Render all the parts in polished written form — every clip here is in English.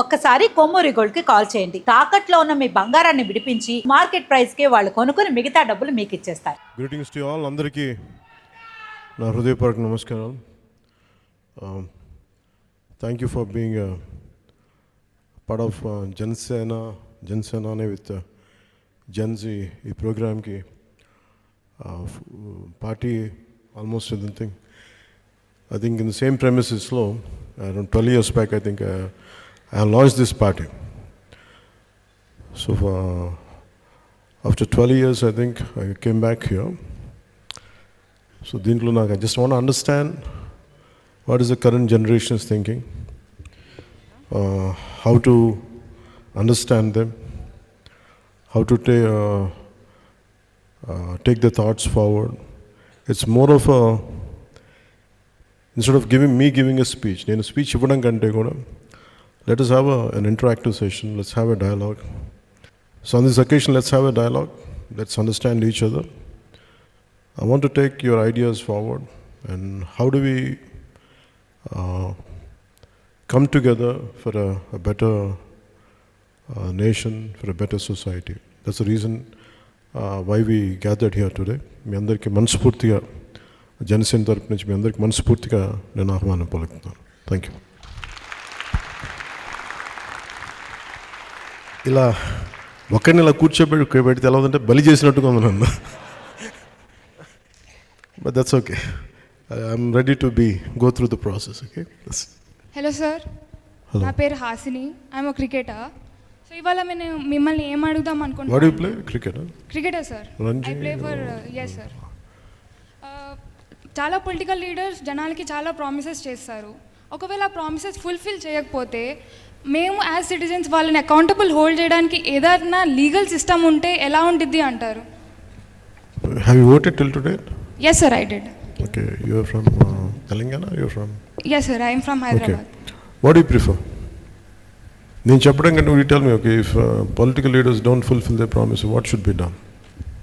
ఒక్కసారి కొమ్మూరి గోల్డ్ కి కాల్ చేయండి. తాకట్లో ఉన్న మీ బంగారాన్ని విడిపించి మార్కెట్ ప్రైస్ కి వాళ్ళు కొనుక్కుని మిగతా డబ్బులు మీకు ఇచ్చేస్తారు. Greetings to all. అందరికీ నా హృదయపూర్వక నమస్కారాలు. Thank you for being part of Janasena with Gen Z ఈ ప్రోగ్రామ్కి party almost everything I think in the same premises around 12 years back I launched this party. So after 12 years I think I came back here. So I just want to understand what is the current generation's thinking, how to understand them, how to take the thoughts forward. It's more of a, instead of giving a speech, speech ivvadam kante kuda, let us have an interactive session. Let's have a dialogue. So on this occasion, let's have a dialogue. Let's understand each other. I want to take your ideas forward, and how do we come together for a better nation, for a better society. That's the reason why we gathered here today. మీ అందరికీ మనస్ఫూర్తిగా జనసేన తరపు నుంచి మీ అందరికీ మనస్ఫూర్తిగా నేను ఆహ్వానం పలుకుతున్నాను. Thank you. ఇలా ఒక్కడిని ఇలా కూర్చోబెడితే ఎలా ఉందంటే బలి చేసినట్టుగా ఉంది నన్ను. But that's okay. I'm ready to go through the process. Okay. Hello sir, నా పేరు Hasini. I'm a cricketer. So ఇవాళ నేను మిమ్మల్ని ఏం అడుగుదాం అనుకుంటున్నాను. What you play? Cricketer sir. I play for yes sir. చాలా పొలిటికల్ లీడర్స్ జనాలకి చాలా ప్రామిసెస్ చేస్తారు. ఒకవేళ ప్రామిసెస్ ఫుల్ఫిల్ చేయకపోతే మేము యాజ్ సిటిజన్స్ వాళ్ళని అకౌంటబుల్ హోల్డ్ చేయడానికి ఏదైనా లీగల్ సిస్టమ్ ఉంటే ఎలా ఉంటుంది అంటారు? Have you voted till today? Yes sir, I did. Okay, you are from Telangana? You are from? Yes sir, I am from Hyderabad. Okay. What do you prefer? నేను చెప్పడం కంటే you tell me, okay, if political leaders don't fulfill their promise, what should be done?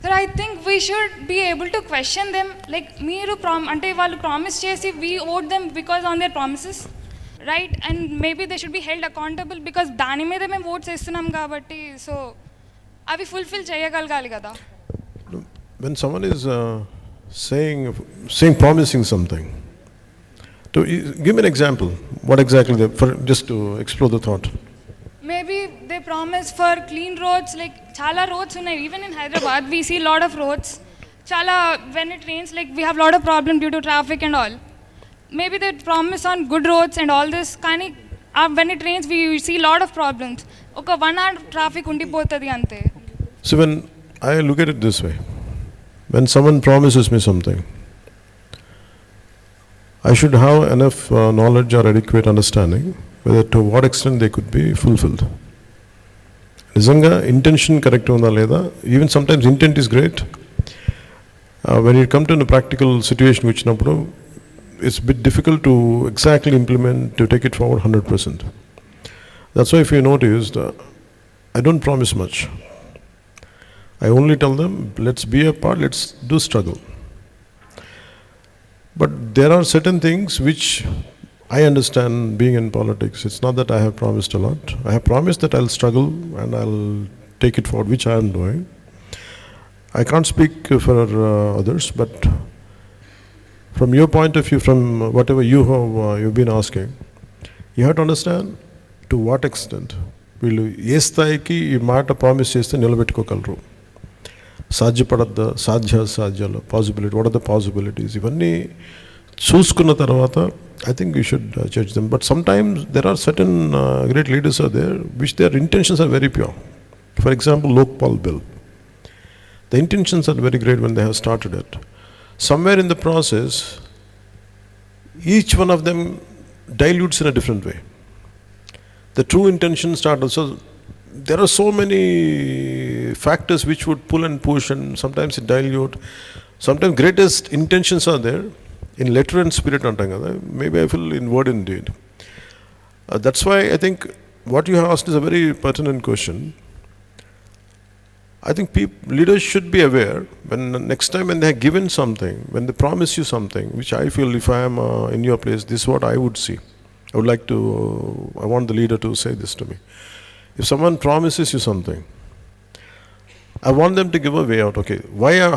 Sir, I think we should be able to question them. Like మీరు అంటే వాళ్ళు promise చేసి we owed them because on their promises, right? And maybe they should be held accountable because దాని మీద మేము oats వేస్తున్నాం కాబట్టి so అవి ఫుల్ఫిల్ చేయగలగాలి కదా. When someone is saying promising something, to give me an example. What exactly just to explore the thought. Maybe they promise for clean roads, like chala roads unnai. Even in Hyderabad we see lot of roads. Chala, when it rains, like we have lot of problem due to traffic and all. Maybe they promise on good roads and all this. Kani when it rains we see lot of problems. Oka 1 hour traffic undipotadi ante. So when I look at it this way, when someone promises me something, I should have enough knowledge or adequate understanding whether to what extent they could be fulfilled. నిజంగా intention correct ఉందా లేదా? Even sometimes intent is great. When it come to practical situation వచ్చినప్పుడు it's bit difficult to exactly implement, to take it forward 100%. That's why if you noticed I don't promise much. I only tell them, let's be a part, let's do struggle. But there are certain things which I understand being in politics. It's not that I have promised a lot. I have promised that I'll struggle and I'll take it forward, which I am doing. I can't speak for others, but from your point of view, from whatever you've been asking, you have to understand to what extent వీళ్ళు ఏ స్థాయికి ఈ మాట promise చేస్తే నిలబెట్టుకోగలరు. సాధ్యపడద్దా, సాధ్యాలు, possibility, what are the possibilities, ఇవన్నీ చూసుకున్న తర్వాత I think we should judge them. But sometimes there are certain great leaders are there which their intentions are very pure. For example, Lokpal bill. The intentions are very great when they have started it. Somewhere in the process, each one of them dilutes in a different way. The true intention started. So there are so many factors which would pull and push, and sometimes it dilute. Sometimes greatest intentions are there in letter and spirit antam kada. Maybe I feel in word and deed. That's why I think what you have asked is a very pertinent question. I think leaders should be aware when next time when they have given something, when they promise you something, which I feel if I am in your place, this is what I would see. I want the leader to say this to me. If someone promises you something, I want them to give a way out. Okay,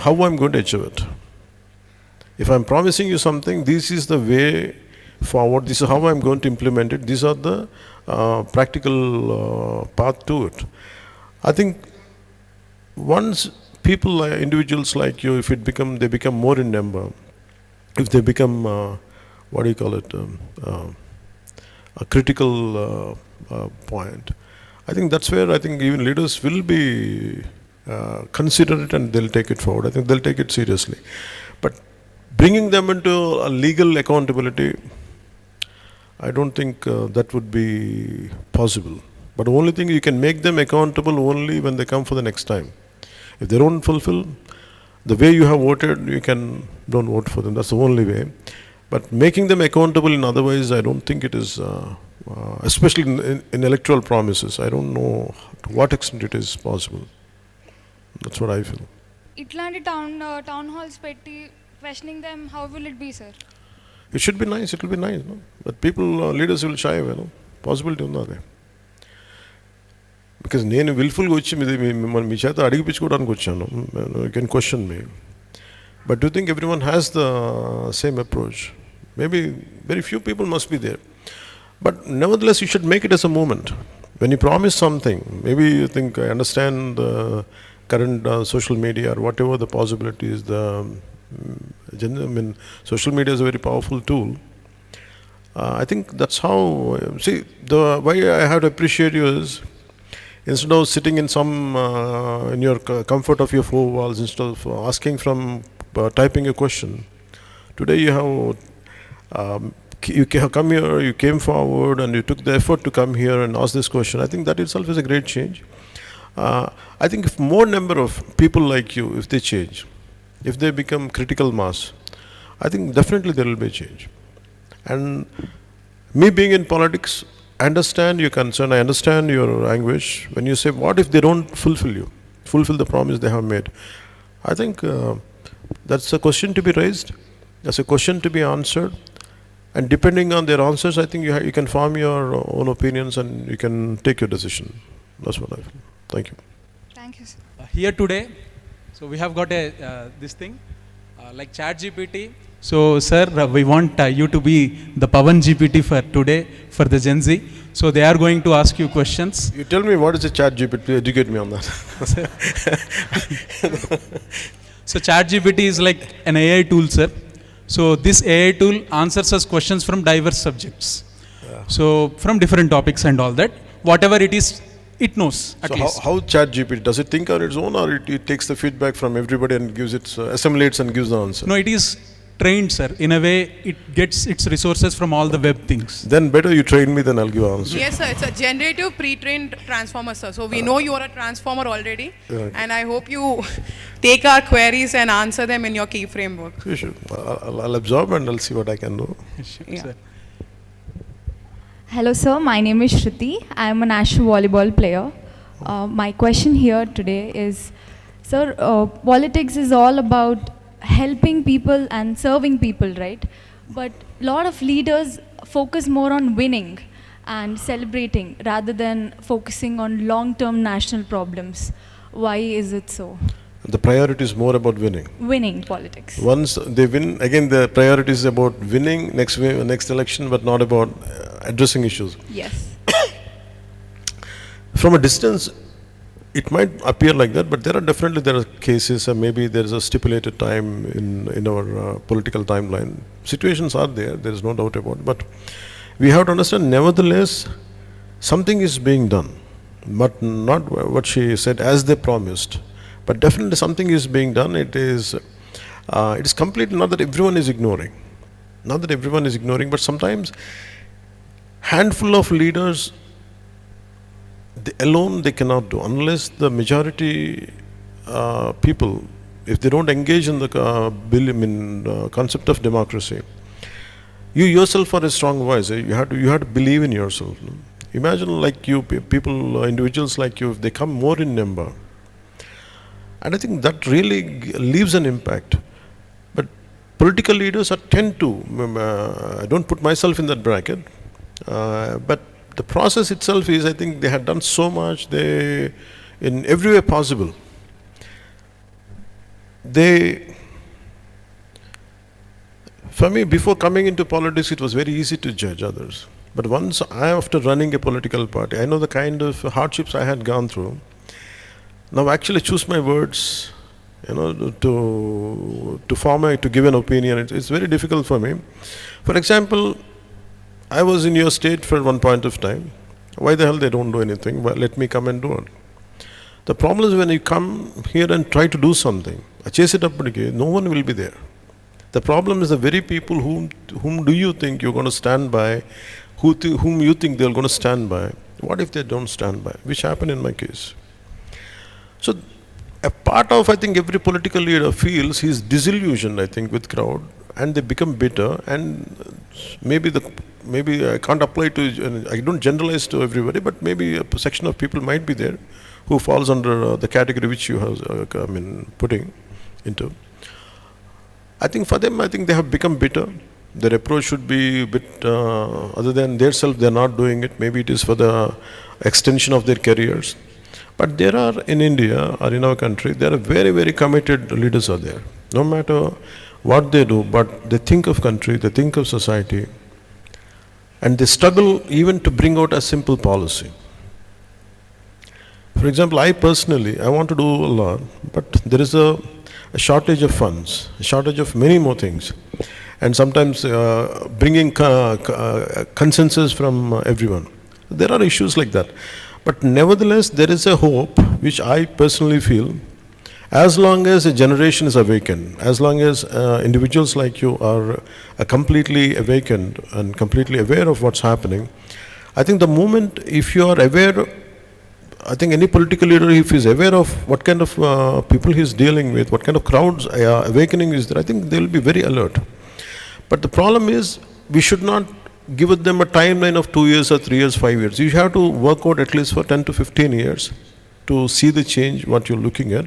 how I'm going to achieve it? If I'm promising you something, this is the way forward. This is how I'm going to implement it. These are the practical path to it. I think once people, individuals like you, if they become more in number, if they become a critical point, I think that's where I think even leaders will be considerate and they'll take it forward. I think they'll take it seriously. But bringing them into a legal accountability, I don't think that would be possible. But the only thing, you can make them accountable only when they come for the next time. If they don't fulfill the way you have voted, don't vote for them. That's the only way. But making them accountable in other ways, I don't think it is, especially in electoral promises. I don't know to what extent it is possible. That's what I feel. ఇట్లాంటి town halls పెట్టి questioning them, how will it be, sir? It should be nice. It will be nice, no? But people, leaders will shy away, no? Possibility unnadi. Because నేను విల్ఫుల్గా వచ్చి మీ చేత అడిగిపించుకోవడానికి వచ్చాను. You can question me. But do you think everyone has the same approach? Maybe very few people must be there. But nevertheless, you should make it as a movement. When you promise something, maybe you think, I understand the current social media or whatever the possibilities, social media is a very powerful tool. I think that's how, the way I have to appreciate you is, instead of sitting in in your comfort of your four walls, instead of asking typing a question, today you have come here, you came forward and you took the effort to come here and ask this question. I think that itself is a great change. I think if more number of people like you, if they change, if they become critical mass, I think definitely there will be a change. And me being in politics, I understand your concern, I understand your anguish when you say, what if they don't fulfill the promise they have made? I think that's a question to be raised, that's a question to be answered, and depending on their answers, I think you can form your own opinions and you can take your decision. That's what I feel. Thank you. Thank you, sir. Here today, so we have got this thing like Chat GPT. So sir, we want you to be the Pawan GPT for today for the Gen Z. So they are going to ask you questions. You tell me, what is a Chat GPT? Educate me on that. So Chat GPT is like an AI tool, sir. So this AI tool answers us questions from diverse subjects. So from different topics and all that, whatever it is, it knows at least. How Chat GPT, does it think on its own, or it takes the feedback from everybody and gives it, assimilates and gives the answer? No, it is trained, sir. In a way, it gets its resources from all the web things. Then better you train me, then I'll give an answer. Yes, sir. It's a generative pre-trained transformer, sir. So we know you are a transformer already, and I hope you take our queries and answer them in your key framework. Sure. I'll absorb and I'll see what I can do. Sure, Yeah. sir. Hello sir, my name is Shruti. I am a national volleyball player. My question here today is, sir, politics is all about helping people and serving people, right? But a lot of leaders focus more on winning and celebrating rather than focusing on long-term national problems. Why is it so? The priority is more about winning. Winning politics. Once they win, again the priority is about winning next election, but not about addressing issues. Yes. From a distance, it might appear like that, but there are cases, and maybe there is a stipulated time in our political timeline. Situations are there is no doubt about it. But we have to understand, nevertheless, something is being done, but not what she said as they promised. But definitely something is being done. It is completely not that everyone is ignoring. But sometimes handful of leaders, they cannot do, unless the majority people, if they don't engage in the concept of democracy. You yourself are a strong voice. You have to believe in yourself. No? Imagine like you, people, individuals like you, if they come more in number. And I think that really leaves an impact. But political leaders tend to, I don't put myself in that bracket, But the process itself is, I think they had done so much, they, in every way possible, they, for me, before coming into politics, it was very easy to judge others. But once after running a political party, I know the kind of hardships I had gone through. Now actually choose my words, to give an opinion, it's very difficult for me. For example, I was in your state for one point of time. Why the hell they don't do anything? Well, let me come and do it. The problem is when you come here and try to do something, chase it up again, no one will be there. The problem is the very people whom do you think you're going to stand by, whom you think they're going to stand by. What if they don't stand by? Which happened in my case. So a part of, I think, every political leader feels he's disillusioned, I think, with crowd, and they become bitter, and maybe I can't apply to, I don't generalize to everybody, but maybe a section of people might be there who falls under the category which you have, putting into. I think for them, I think they have become bitter. Their approach should be a bit, other than their self, they're not doing it. Maybe it is for the extension of their careers. But there are, in India or in our country, there are very, very committed leaders are there. No matter what they do, but they think of country, they think of society, and they struggle even to bring out a simple policy. For example, I personally, I want to do a lot, but there is a shortage of funds, a shortage of many more things, and sometimes bringing consensus from everyone. There are issues like that. But nevertheless, there is a hope, which I personally feel, as long as a generation is awakened, as long as individuals like you are completely awakened and completely aware of what's happening. I think the moment, if you are aware, I think any political leader, if he is aware of what kind of people he is dealing with, what kind of crowds awakening is there, I think they will be very alert. But the problem is, we should not give them a timeline of 2 years or 3 years, 5 years. You have to work out at least for 10 to 15 years to see the change, what you're looking at.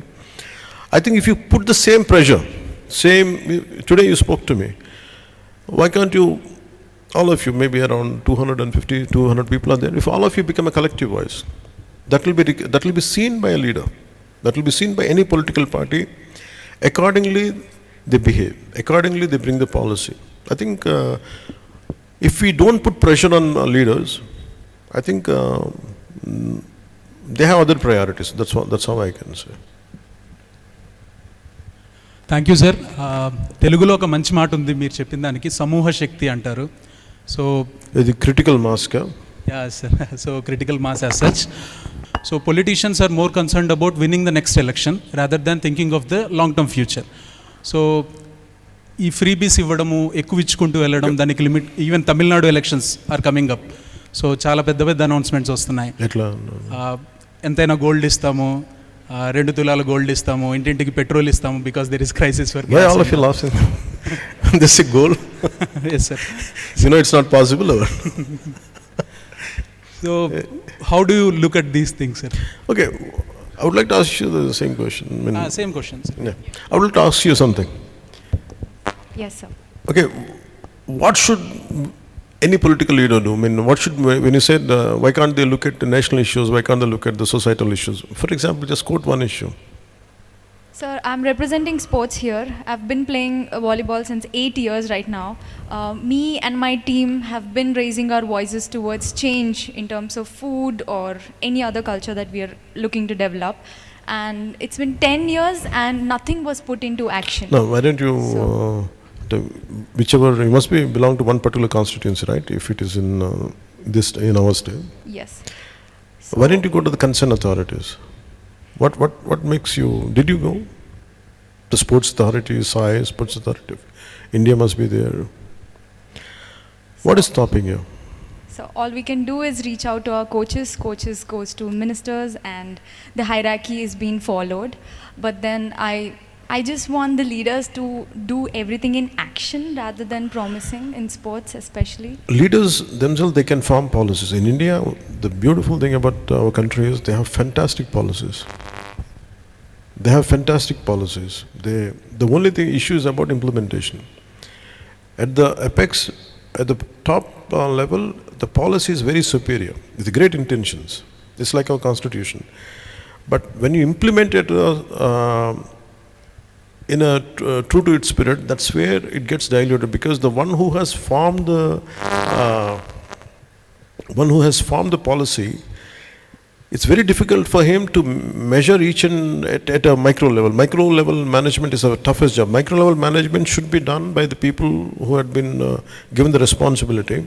I think if you put the same pressure, today you spoke to me, why can't you, all of you, maybe around 250, 200 people are there, if all of you become a collective voice, that will be seen by a leader, that will be seen by any political party. Accordingly, they behave, accordingly they bring the policy. I think if we don't put pressure on leaders, I think they have other priorities. That's how I can say. Thank you sir. తెలుగులో ఒక మంచి మాట ఉంది మీరు చెప్పిన దానికి, సమూహ శక్తి అంటారు. సో ఇది క్రిటికల్ మాస్ కా? Yeah sir. So critical mass as such. So politicians are more concerned about winnowing the next election rather than thinking of the long term future. So ఈ ఫ్రీబీస్ ఇవ్వడము, ఎక్కువ ఇచ్చుకుంటూ వెళ్ళడం, దానికి limit, even Tamil Nadu elections are coming up. So చాలా పెద్ద పెద్ద announcements వస్తున్నాయి. ఎట్లా ఎంతైనా గోల్డ్ ఇస్తాము, 2 తులాల గోల్డ్ ఇస్తాము, ఇంటింటికి పెట్రోల్ ఇస్తాము, because there is crisis for gas. Why all of you laughing? This is gold. Yes sir. You know it's not possible. So how do you look at these things, sir? Okay, I would like to ask you the same question. Same question, sir. Yeah. I would like to ask you something. Yes, sir. Okay, what should any political leader do? I mean, what should, when you said why can't they look at the national issues, why can't they look at the societal issues? For example, just quote one issue. Sir, I'm representing sports here. I've been playing volleyball since 8 years right now. Me and my team have been raising our voices towards change in terms of food or any other culture that we are looking to develop. And it's been 10 years and nothing was put into action. No, why don't you, whichever, you must belong to one particular constituency, right? If it is in our state. Yes. Why didn't you go to the concerned authorities? What makes you, did you go? The sports authority, SAI, sports authority, India must be there. What is stopping you? So all we can do is reach out to our coaches. Coaches goes to ministers and the hierarchy is being followed. But then I just want the leaders to do everything in action rather than promising in sports especially. Leaders themselves, they can form policies. In India, the beautiful thing about our country is they have fantastic policies. They have fantastic policies. The only issue is about implementation. At the apex, at the top level, the policy is very superior with great intentions. It's like our constitution. But when you implement it in a true to its spirit, that's where it gets diluted, because the one who has formed the policy, it's very difficult for him to measure each and at a micro level. Micro level management is our toughest job. Micro level management should be done by the people who had been given the responsibility.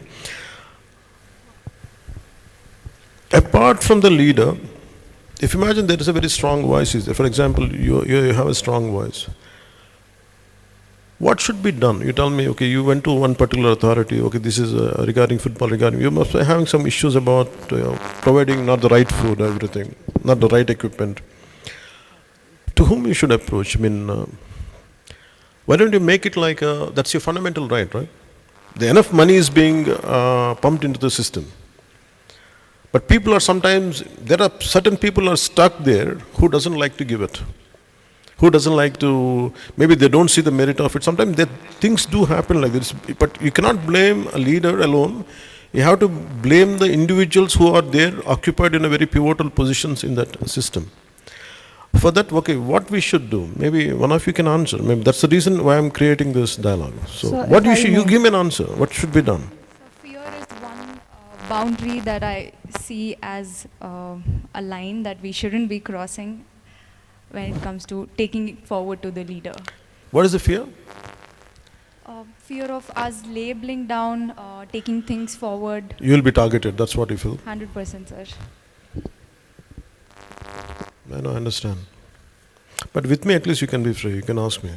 Apart from the leader, if you imagine there is a very strong voice, for example, you have a strong voice. What should be done? You tell me, okay, you went to one particular authority, okay, this is regarding football, you must be having some issues about providing not the right food, everything, not the right equipment. To whom you should approach? I mean, why don't you make it like, that's your fundamental right? Enough money is being pumped into the system. But people are sometimes, there are certain people are stuck there who doesn't like to give it. Who doesn't like to, maybe they don't see the merit of it. Sometimes things do happen like this, but you cannot blame a leader alone. You have to blame the individuals who are there, occupied in a very pivotal positions in that system. For that, okay, what we should do, maybe one of you can answer. Maybe that's the reason why I'm creating this dialogue. So what you give me an answer. What should be done? So fear is one boundary that I see as a line that we shouldn't be crossing when it comes to taking it forward to the leader. What is the fear? Fear of us labeling down, taking things forward. You will be targeted, that's what you feel? 100%, sir. I know, I understand. But with me at least you can be free, you can ask me.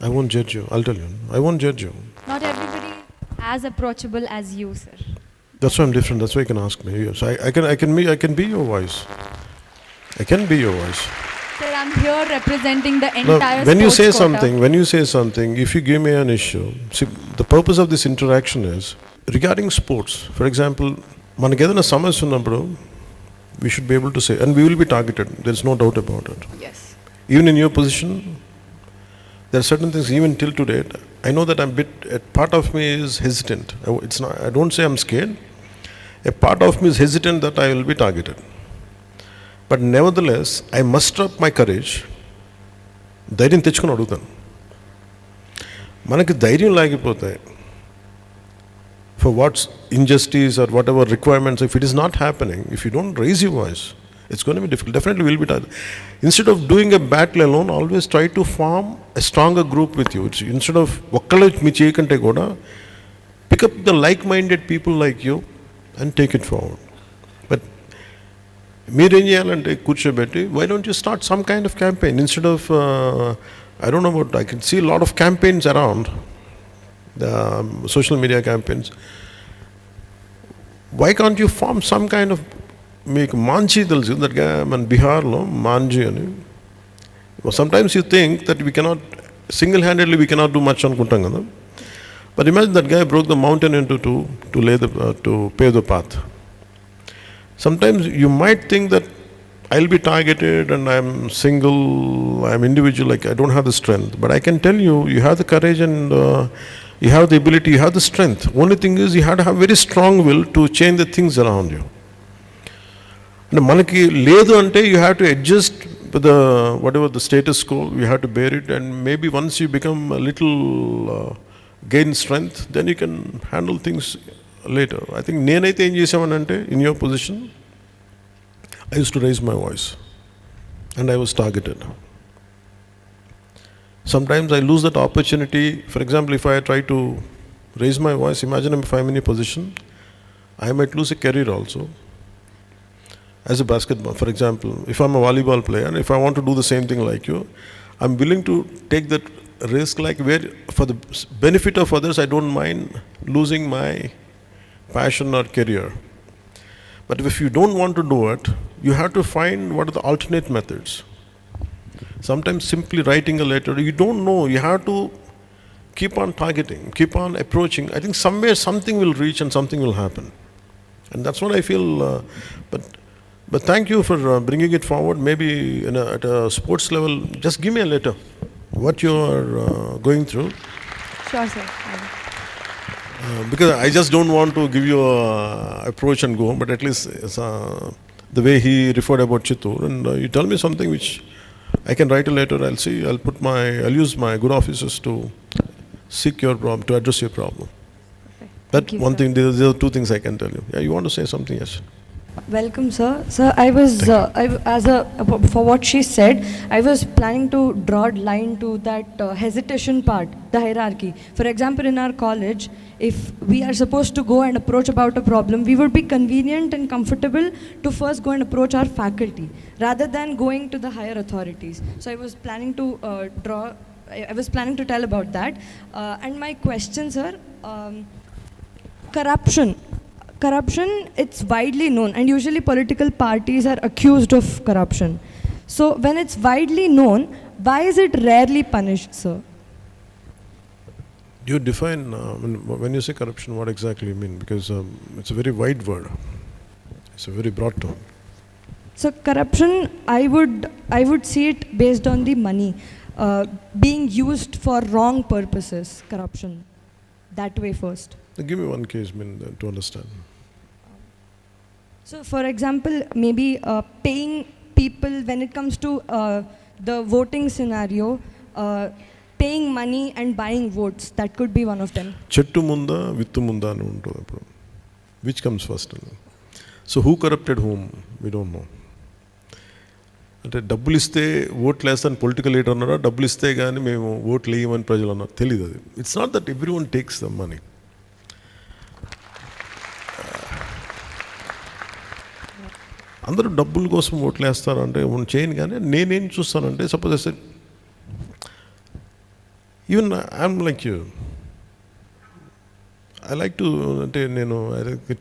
I won't judge you, I'll tell you. I won't judge you. Not everybody as approachable as you, sir. That's why I'm different, that's why you can ask me. So I can be your voice. I can be your voice. Sir, I'm here representing the Now, entire when you say sports something, if you give me an issue, see, the purpose of this interaction is regarding sports. For example, manakeda samasya unnappudu, we should be able to say, and we will be targeted. There is no doubt about it. Yes. Even in your position, there are certain things. Even till today, I know that a part of me is hesitant. It's not. I don't say I'm scared. A part of me is hesitant that I will be targeted. But nevertheless, I muster up my courage. ధైర్యం తెచ్చుకొని అడుగుతాను. మనకి ధైర్యం లేకపోతే for what's injustice or whatever requirements, if it is not happening, if you don't raise your voice, it's going to be difficult. Definitely will be tired. Instead of doing a battle alone, always try to form a stronger group with you. Instead of ఒక్కళ్ళే మీ చేయకంటే కూడా pick up the like-minded people like you and take it forward. But మీరేం చేయాలంటే కూర్చోబెట్టి, why don't you start some kind of campaign instead of I don't know what, I can see a lot of campaigns around, the social media campaigns. Why can't you form some kind of, మీకు మాంజీ తెలుసు that మన బీహార్లో మాంజీ అని. Sometimes you think that we cannot single-handedly we cannot do much అనుకుంటాం కదా. But imagine that guy broke the mountain into two to pave the path. Sometimes you might think that I'll be targeted and I'm single, I'm individual, like I don't have the strength. But I can tell you, you have the courage and you have the ability, you have the strength. Only thing is you have to have very strong will to change the things around you. And manaki ledu ante you have to adjust with the whatever the status quo, you have to bear it, and maybe once you become a little gain strength, then you can handle things later. I think నేనైతే ఏం చేసామనంటే, in your position, I used to raise my voice and I was targeted. Sometimes I lose that opportunity. For example, if I try to raise my voice, imagine if I'm in a position, I might lose a career also. As a basketball, for example, if I'm a volleyball player and if I want to do the same thing like you, I'm willing to take that risk, like where for the benefit of others I don't mind losing my passion or career. But if you don't want to do it, you have to find what are the alternate methods. Sometimes simply writing a letter, you don't know, you have to keep on targeting, keep on approaching. I think somewhere something will reach and something will happen. And that's what I feel. But thank you for bringing it forward. Maybe at a sports level, just give me a letter, what you are going through. Sure, sir. Because I just don't want to give you a approach and go, but at least the way he referred about Chittoor, and you tell me something which I can write a letter. I'll see. I'll use my good officers to seek your problem, to address your problem. That Thank you, one sir. thing. There are two things I can tell you. Yeah, you want to say something? Yes. Welcome, sir. Sir, for what she said, I was planning to draw a line to that hesitation part, the hierarchy. For example, in our college, if we are supposed to go and approach about a problem, we would be convenient and comfortable to first go and approach our faculty rather than going to the higher authorities. So I was planning to I was planning to tell about that. And my question, sir, corruption, it's widely known, and usually political parties are accused of corruption. So when it's widely known, why is it rarely punished, sir? Do you define when you say corruption? What exactly you mean? Because it's a very wide word. It's a very broad term. So corruption, I would see it based on the money being used for wrong purposes. Corruption, that way first. Give me one case, to understand. So, for example, maybe paying people when it comes to the voting scenario, paying money and buying votes, that could be one of them. Chettu munda, vittu munda అని ఉంటుంది అప్పుడు. Which comes first? So who corrupted whom? We don't know. అంటే డబ్బులు ఇస్తే ఓట్లు వేస్తాను political leader అన్నారా, డబ్బులు ఇస్తే కానీ మేము ఓట్లు వేయమని ప్రజలు అన్నారు, తెలియదు అది. It's not that every one takes the money. అందరూ డబ్బుల కోసం ఓట్లు వేస్తారంటే చేయను. కానీ నేనేం చూస్తానంటే, suppose I said even I'm like you, I like to, అంటే నేను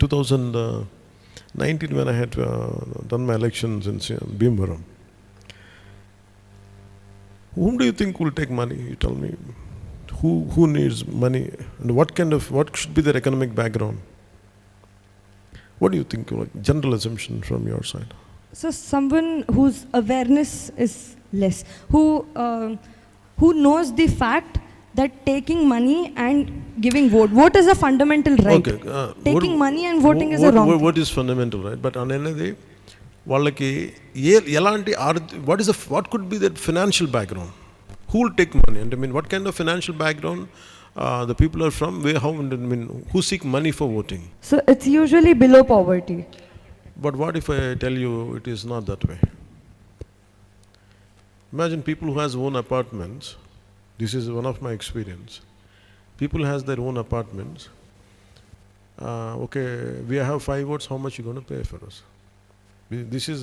2019 when I had done my elections in Bhimvaram, whom do you think will take money? You tell me. Who needs money, and what should be their economic background? What do you think, like general assumption from your side? So someone whose awareness is less, who knows the fact that taking money and giving vote is a fundamental right. Okay, taking money and voting is a wrong. What is fundamental right? But on another, వాళ్ళకి ఎలాంటి what could be that financial background? Who will take money? And I mean, what kind of financial background the people are from? Who seek money for voting? So it's usually below poverty. But what if I tell you it is not that way? Imagine people who has own apartments. This is one of my experience. People has their own apartments. Okay, we have 5 votes. How much you going to pay for us? This is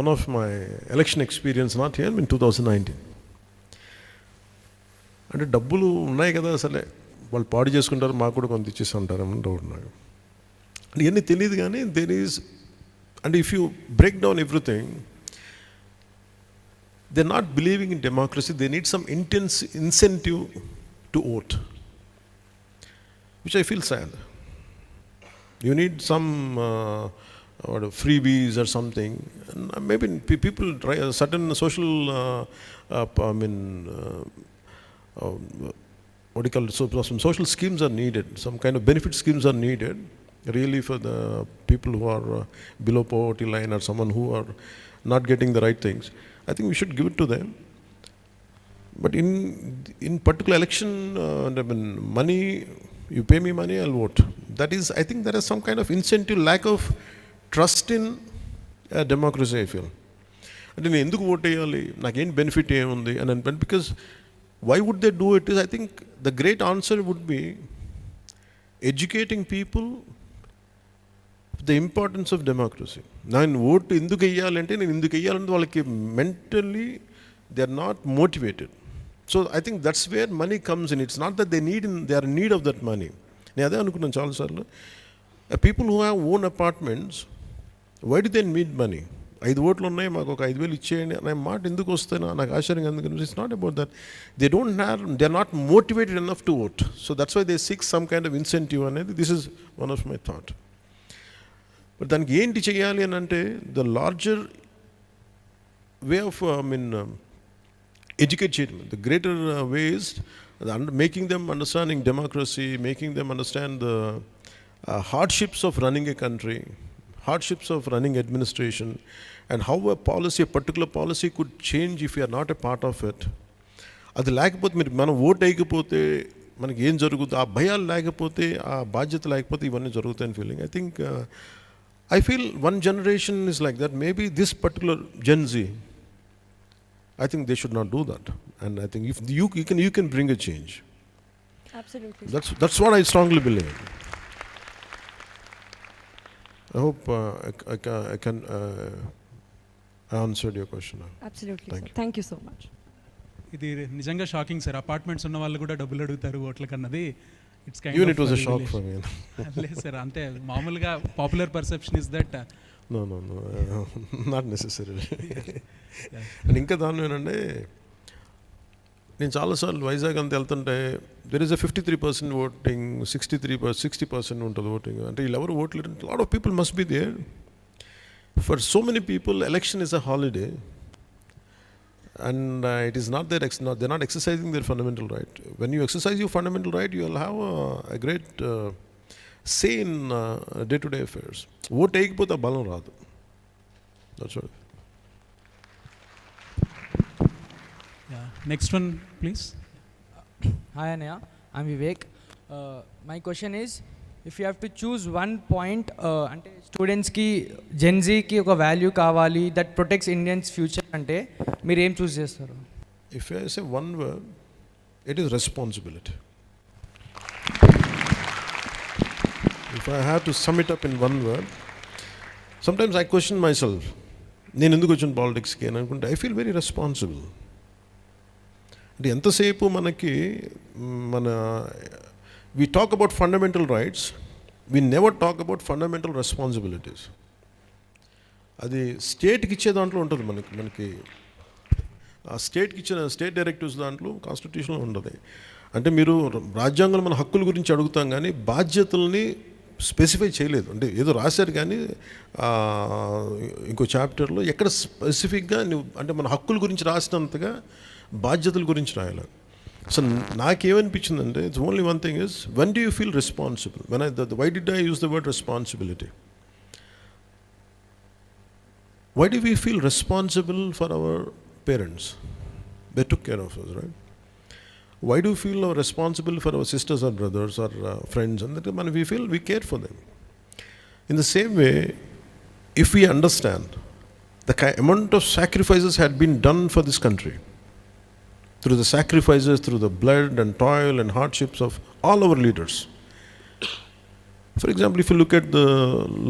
one of my election experience, not here, in 2019. అంటే డబ్బులు ఉన్నాయి కదా, అసలే వాళ్ళు పాడు చేసుకుంటారు, మాకు కూడా కొంత ఇచ్చేసి ఉంటారని డౌట్ నాకు. ఇవన్నీ తెలియదు. కానీ there is, and if you break down everything, they are not believing in democracy. They need some intense incentive to vote, which I feel sad. You need some freebies or something. And maybe people try a certain social, what do you call it? So some social schemes are needed. Some kind of benefit schemes are needed, really, for the people who are below poverty line or someone who are not getting the right things. I think we should give it to them. But in particular election, money. You pay me money, I'll vote. That is, I think there is some kind of incentive, lack of trust in democracy, I feel. అంటే నేను ఎందుకు vote వేయాలి, నాకేం benefit ఏముంది అని అంటే, because why would they do it is, I think the great answer would be educating people the importance of democracy. నేను vote ఎందుకు వేయాలంటే, నేను ఎందుకు వేయాలంటే వాళ్ళకి mentally they are not motivated. So I think that's where money comes in. It's not that they are in need of that money. నేను అదే అనుకున్నాను చాలాసార్లు. People who have own apartments, why do they need money? 5 ఓట్లు ఉన్నాయి, మాకు ఒక 5,000 ఇచ్చేయండి అనే మాట ఎందుకు వస్తాయి నాకు ఆశ్చర్యంగా. ఎందుకంటే it's not about that. They are not motivated enough to vote. So that's why they seek some kind of incentive అనేది. This is one of my thought. But దానికి ఏంటి చేయాలి అని అంటే, the larger way of educate చేయడం. The greater way is making them understanding democracy, making them understand the hardships of running a country, hardships of running administration, and how a particular policy could change if you are not a part of it. అది లేకపోతే మీరు మనం vote వేయకపోతే మనకి ఏం జరుగుతుంది, ఆ భయాలు లేకపోతే, ఆ బాధ్యత లేకపోతే ఇవన్నీ జరుగుతాయని feeling. I think I feel one generation is like that. Maybe this particular Gen Z, I think they should not do that. And I think if you can bring a change. Absolutely. That's what I strongly believe. I hope I answered your question. Absolutely. Thank Sir. you. Thank you so much. ఇది నిజంగా shocking sir. Apartments ఉన్న వాళ్ళు కూడా డబ్బులు అడుగుతారు ఓట్లకన్నది. It's kind Even it was a shock for me. లేదు sir, అంతే మామూలుగా popular perception is that. No, not necessarily. And ఇంకా దాని ఏంటంటే, నేను చాలాసార్లు వైజాగ్ అంతా వెళ్తుంటే దెర్ ఇస్ a 53% ఓటింగ్, 60% ఉంటుంది ఓటింగ్. అంటే వీళ్ళెవరు ఓట్లు, lot of people must be there. For so many people election is a holiday. And it is not their they're not exercising their fundamental right. When you exercise your fundamental right, you will have a great say in day-to-day affairs. Vote ekapothe balam raadu. That's all. Yeah. Next one, please. Hi Anaya, I'm Vivek. My question is, if you have to choose one point, అంటే స్టూడెంట్స్కి జెన్జీకి ఒక value కావాలి that protects Indians future అంటే మీరు ఏం చూస్ చేస్తారు? If I say one word, it is responsibility. If I have to sum it up in one word, sometimes I question myself. నేను ఎందుకు వచ్చిన పాలిటిక్స్కి అని అనుకుంటే ఐ ఫీల్ వెరీ రెస్పాన్సిబుల్. అంటే ఎంతసేపు మనకి we talk about fundamental rights, we never talk about fundamental responsibilities. అది స్టేట్కి ఇచ్చే దాంట్లో ఉంటుంది. మనకి ఆ స్టేట్కి ఇచ్చిన స్టేట్ డైరెక్టివ్స్ దాంట్లో కాన్స్టిట్యూషన్లో ఉంటుంది. అంటే మీరు రాజ్యాంగంలో మన హక్కుల గురించి అడుగుతాం కానీ బాధ్యతల్ని స్పెసిఫై చేయలేదు. అంటే ఏదో రాశారు కానీ ఇంకో చాప్టర్లో ఎక్కడ స్పెసిఫిక్గా అంటే మన హక్కుల గురించి రాసినంతగా బాధ్యతల గురించి రాయాలి. సో నాకేమనిపించిందంటే it's only one thing is, when do you feel responsible? Why did I use the word responsibility? Why do we feel responsible for our parents? They took care of us, right? Why do we feel responsible for our sisters or brothers or friends? And we feel we care for them. In the same way, if we understand the amount of sacrifices had been done for this country, through the sacrifices, through the blood and toil and hardships of all our leaders. For example, if you look at the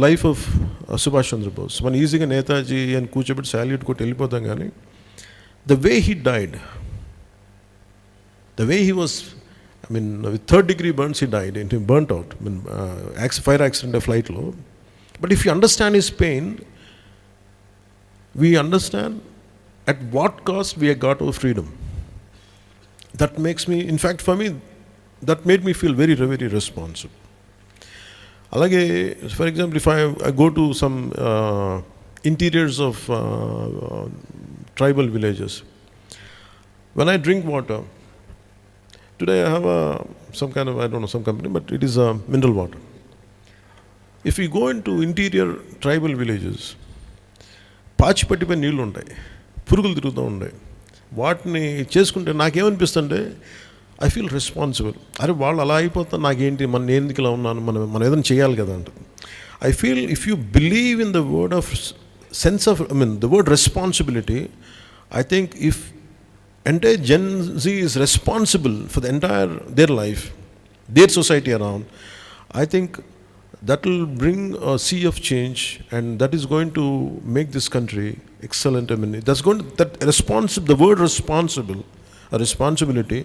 life of Subhash Chandra Bose, one easy Netaji and Kuchabit salute ko telipodam gaani, the way he died, the way he was, with 3rd-degree burns he died, and he burnt out. Fire accident, a flight low. But if you understand his pain, we understand at what cost we have got our freedom. That makes me, in fact, for me, that made me feel very, very responsible. Alage, for example, if I go to some interiors of tribal villages, when I drink water, today I have some kind of, I don't know, some company, but it is a mineral water. If you go into interior tribal villages, పాచిపట్టిపై నీళ్ళు ఉంటాయి, పురుగులు తిరుగుతూ ఉంటాయి. వాటిని చేసుకుంటే నాకేమనిపిస్తుంటే I feel responsible. అరే వాళ్ళు అలా అయిపోతారు, నాకేంటి, నేను ఎందుకు ఇలా ఉన్నాను, మనం ఏదైనా చేయాలి కదా అంట. I feel if you believe in the word of sense of the word responsibility, I think if entire Gen Z is responsible for the entire their life, their society around, I think that will bring a sea of change, and that is going to make this country excellent. That's going to, the word responsibility,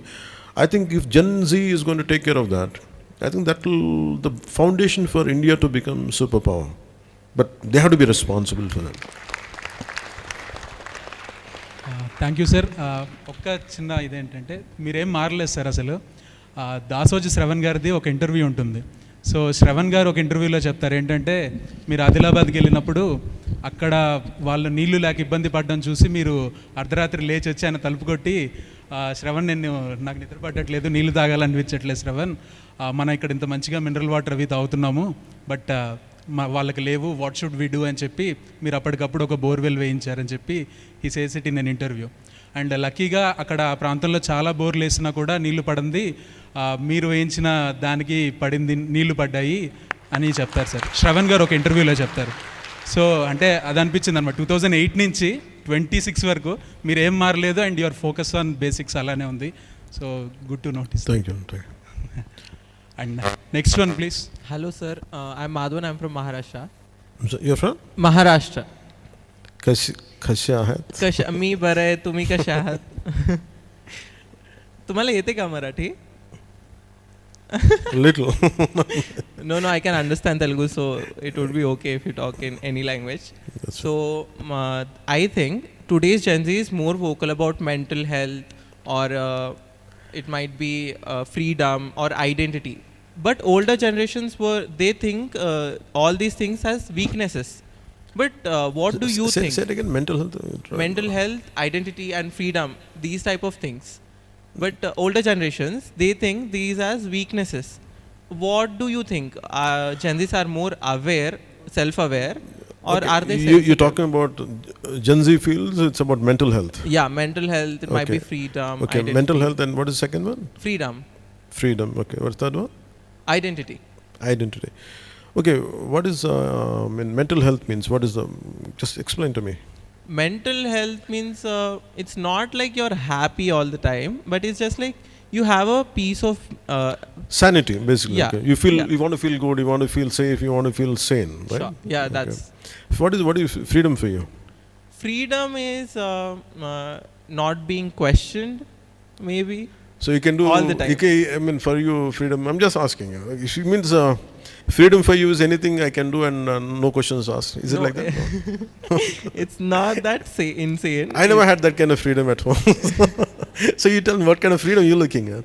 I think if Gen Z is going to take care of that, I think that will the foundation for India to become superpower. But they have to be responsible for that. Thank you sir. ఒక్క చిన్న ఇదేంటంటే మీరేం మారలేదు sir. అసలు దాసోజి శ్రవణ్ గారిది ఒక interview ఉంటుంది. So Shravan గారు ఒక ఇంటర్వ్యూలో చెప్తారు ఏంటంటే, మీరు ఆదిలాబాద్కి వెళ్ళినప్పుడు అక్కడ వాళ్ళు నీళ్లు లేక ఇబ్బంది పడడం చూసి మీరు అర్ధరాత్రి లేచి వచ్చి ఆయన తలుపు కొట్టి శ్రవణ్ నాకు నిద్ర పట్టట్లేదు, నీళ్ళు తాగాలనిపించట్లేదు శ్రవణ్, మనం ఇక్కడ ఇంత మంచిగా మినరల్ వాటర్ అవి తాగుతున్నాము, బట్ వాళ్ళకి లేవు, వాట్ షుడ్ వి డూ అని చెప్పి మీరు అప్పటికప్పుడు ఒక బోర్వెల్ వేయించారని చెప్పి he says it in an interview. And లక్కీగా అక్కడ ఆ ప్రాంతంలో చాలా బోర్లు వేసినా కూడా నీళ్లు పడింది, మీరు వేయించిన దానికి పడింది, నీళ్లు పడ్డాయి అని చెప్తారు సార్. శ్రవణ్ గారు ఒక ఇంటర్వ్యూలో చెప్తారు. సో అంటే అది అనిపించింది అనమాట. 2008 నుంచి 26 వరకు మీరు ఏం మారలేదు and your focus on basics అలానే ఉంది. So good to notice. Thank you. And next one please. Hello sir, I'm Madhavan, I'm from Maharashtra. You're from? Maharashtra. कशी आहात? मी बरं आहे, तुम्ही कशा आहात? तुम्हाला येते का Marathi? Little. No, I can understand Telugu, so it would be okay if you talk in any language. So I think today's Gen Z is more vocal about mental health, or it might be freedom or identity. But older generations they think all these things as weaknesses. But what do you think? Say it again. Mental health. Mental health, identity and freedom, these type of things. But older generations, they think these as weaknesses. What do you think? Gen Zs are more aware, self-aware, or Okay. are they sensitive? You're talking about Gen Z feels it's about mental health. Yeah, mental health, it might be Okay. freedom, Okay, identity. mental health, and what is the second one? Freedom, Freedom. Okay, what's the third one? identity. Identity. Okay, what is mental health means? What is the? Just explain to me. Mental health means it's not like you're happy all the time, but it's just like you have a piece of Sanity, basically. Yeah. Okay. You feel Yeah. you want to feel good. You want to feel safe. You want to feel sane, right? Sure. Yeah, that's What is freedom for you? freedom is not being questioned, maybe. So you can do All the time. You can, I mean, for you, freedom. I'm just asking you. It means freedom for you is anything I can do and no questions asked. Is it No. like that? No. It's not that insane. I never had that kind of freedom at home. So you tell me, what kind of freedom you looking at?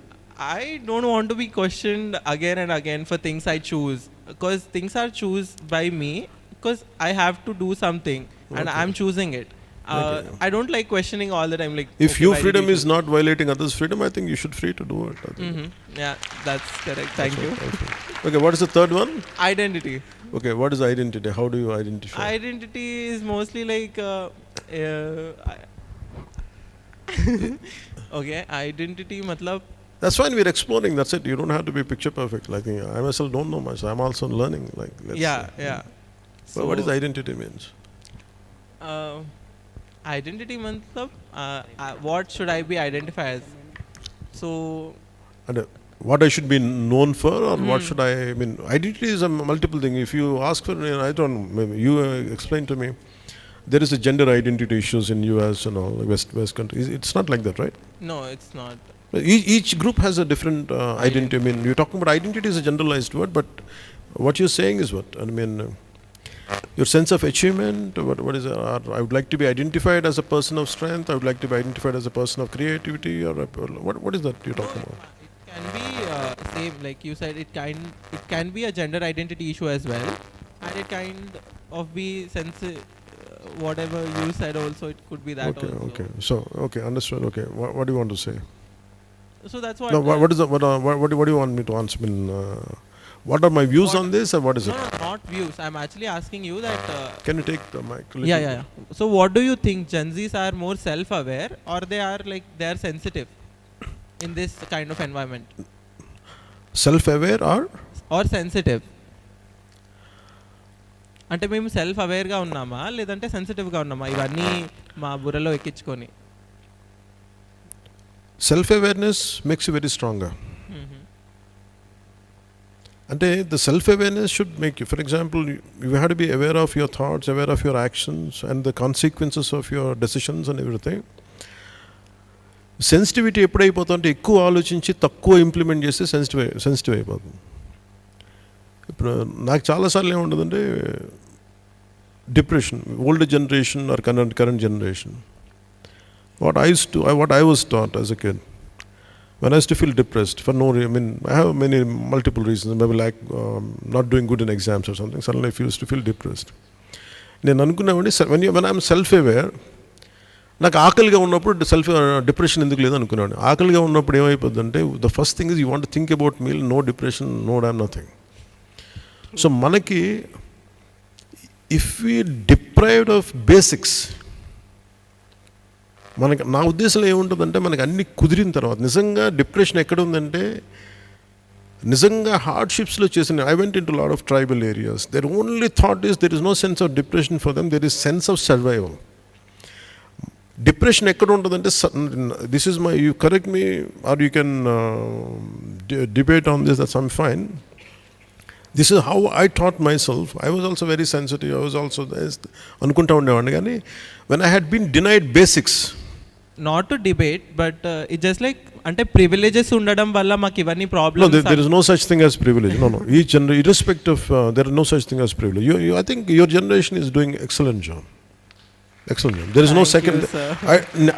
I don't want to be questioned again and again for things I choose, because things are choose by me, because I have to do something and Okay. I'm choosing it. Okay. I don't like questioning all the time. Like, If okay, your why freedom did is not violating others' freedom, I think you should free to do it. I think. Yeah, that's correct. Thank you. Okay, what is the third one? Identity. Okay, what is identity? How do you identify? Identity is mostly like okay, identity matlab. That's fine. We're exploring. That's it. You don't have to be picture perfect. Like I myself don't know much. I'm also learning. Like Yeah. But what is identity means? Identity matlab what should I be identified as? So And what I should be known for, or what should I mean? Identity is a multiple thing. If you ask for, I don't know. Maybe you explain to me. There is a gender identity issues in US and all West countries. It's not like that, right? no, it's not. Each group has a different identity. I mean, you're talking about identity is a generalized word, but what you're saying is what? I mean, your sense of achievement, what is it? I would like to be identified as a person of strength. I would like to be identified as a person of creativity, or what is that you're talking about? It can be same, like you said. It can be a gender identity issue as well, and it kind of be whatever you said also. It could be that Okay, also. okay. So, okay, understood. Okay, what do you want to say? So that's what. No, what is the, what do you want me to answer? I mean, what are my views on this, or what is No, it? not views. I'm actually asking you that. Can you take the mic? Yeah. So what do you think? Gen Zs are more self-aware, or they are sensitive in this kind of environment, Self-aware or sensitive? అంటే మేము self అవేర్గా ఉన్నామా లేదంటే సెన్సిటివ్గా ఉన్నామా ఇవన్నీ మా బుర్రలో ఎక్కించుకొని? self-awareness makes you very stronger. And the self-awareness should make you, for example, you have to be aware of your thoughts, aware of your actions, and the consequences of your decisions and everything. Sensitivity ఎప్పుడైపోతుందంటే ఎక్కువ ఆలోచించి తక్కువ implement చేస్తే sensitive అయిపోతుంది. ఇప్పుడు నాకు చాలాసార్లు ఏముంటుందంటే depression, older generation or current generation. What I was taught as a kid, when I used to feel depressed for no reason, I mean, I have multiple reasons, maybe like not doing good in exams or something, suddenly I used to feel depressed. When I'm self-aware, నాకు ఆకలిగా ఉన్నప్పుడు depression ఎందుకు లేదు అనుకున్నాను. ఆకలిగా ఉన్నప్పుడు ఏమైపోతుందంటే the first thing is you want think about meal, no depression, no damn nothing. So మనకి if we deprived of basics, మనకి నా ఉద్దేశంలో ఏముంటుందంటే మనకి అన్ని కుదిరిన తర్వాత నిజంగా డిప్రెషన్ ఎక్కడ ఉందంటే నిజంగా హార్డ్షిప్స్లో చేసిన I went in to lot of tribal areas, their only thought is there is no sense of depression for them, there is sense of survival. Depression ఎక్కడ ఉంటుందంటే this is my, you correct me or you can debate on this, that's I'm fine. This is how I thought myself. I was also very sensitive, I was also అనుకుంటా ఉండేవాడిని. కానీ when I had been denied basics, not to debate but it just like అంటే privileges ఉండడం వల్ల మాకు ఇవన్నీ problems. No, there is no such thing as privilege. No. Each irrespective, there is no such thing as privilege. I think your generation is doing excellent job. Excellent job. There is no second. You, sir.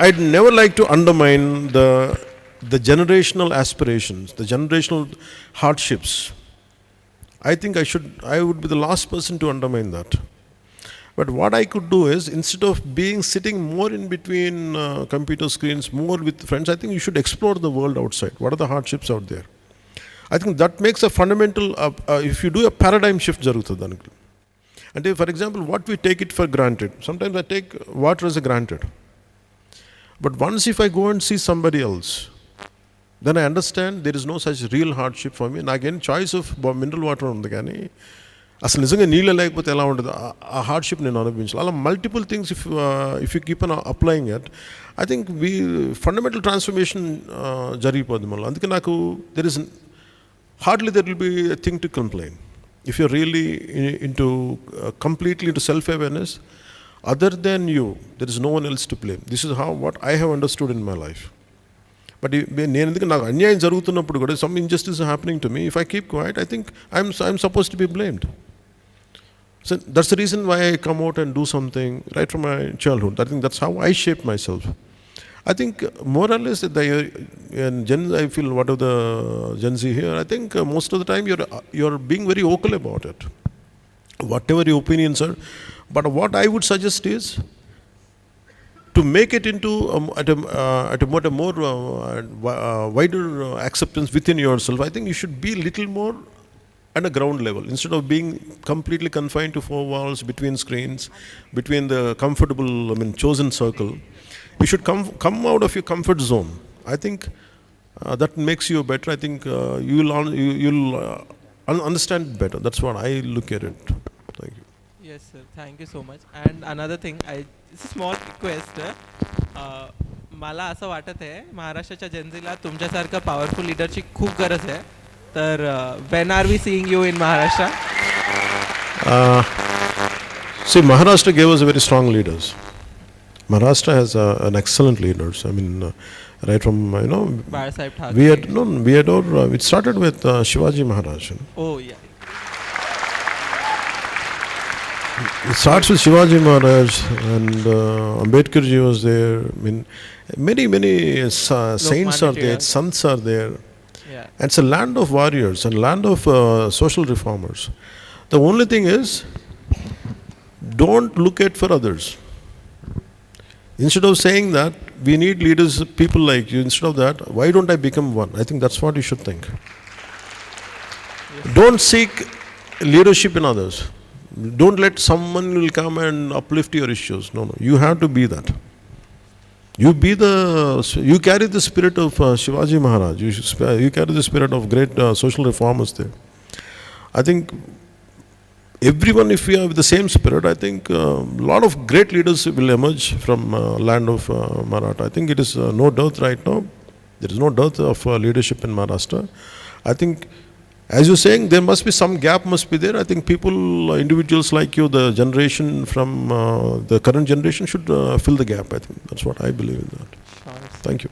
I'd never like to undermine the generational aspirations, the generational hardships. I think I would be the last person to undermine that. But what I could do is, instead of sitting more in between computer screens, more with friends, I think you should explore the world outside. What are the hardships out there? I think that makes a fundamental, if you do a paradigm shift jarugutadi daniki. And for example, what we take it for granted. Sometimes I take water as a granted. But once if I go and see somebody else, then I understand there is no such real hardship for me. And again, choice of mineral water undi gaani అసలు నిజంగా నీళ్ళు లేకపోతే ఎలా ఉంటుంది, ఆ hardship నేను అనుభవించాలి. అలా multiple things if you keep on applying it, I think fundamental transformation జరిగిపోద్ది మనలో. అందుకే నాకు there is hardly there will be a thing to complain if your really into completely into self awareness. Other than you, there is no one else to blame. This is how what I have understood in my life. But నేను ఎందుకు నాకు అన్యాయం జరుగుతున్నప్పుడు కూడా, some injustice happening to me, if I keep quiet, I think I'm suppose to be blamed. So that's the reason why I come out and do something right from my childhood. I think that's how I shape myself. I think more or less I feel what of the Gen Z here, I think most of the time you're being very vocal about it, whatever your opinions are. But what I would suggest is to make it into at a more wider acceptance within yourself. I think you should be little more at a ground level, instead of being completely confined to four walls, between screens, between the comfortable, chosen circle. You should come out of your comfort zone. I think that makes you better. I think you'll understand it better. That's what I look at it. Thank you. Yes sir, thank you so much. And another thing, it's a small request. मला असं वाटत आहे महाराष्ट्राच्या जनतेला तुमच्यासारखा powerful लीडरची खूप गरज आहे. तर when are we seeing you in Maharashtra? See, Maharashtra gave us very strong leaders. Maharashtra has an excellent leaders. I mean, right from Bala Sahib Thackeray. It started with Shivaji Maharaj. Oh yeah. It starts with Shivaji Maharaj, and Ambedkar ji was there. I mean, many saints are there, sants are there. Yeah. And it's a land of warriors and land of social reformers. The only thing is, don't look at for others. Instead of saying that we need leaders, people like you, instead of that, why don't I become one? I think that's what you should think. Yes. Don't seek leadership in others. Don't let someone will come and uplift your issues. No. You have to be that. You carry the spirit of Shivaji Maharaj. You carry the spirit of great social reformers there. I think everyone, if we have the same spirit, I think a lot of great leaders will emerge from land of Maratha. I think it is no dearth right now. There is no dearth of leadership in Maharashtra. I think, as you're saying, there must be some gap must be there. I think people, individuals like you, the generation from the current generation should fill the gap. I think that's what I believe in that. Thank you.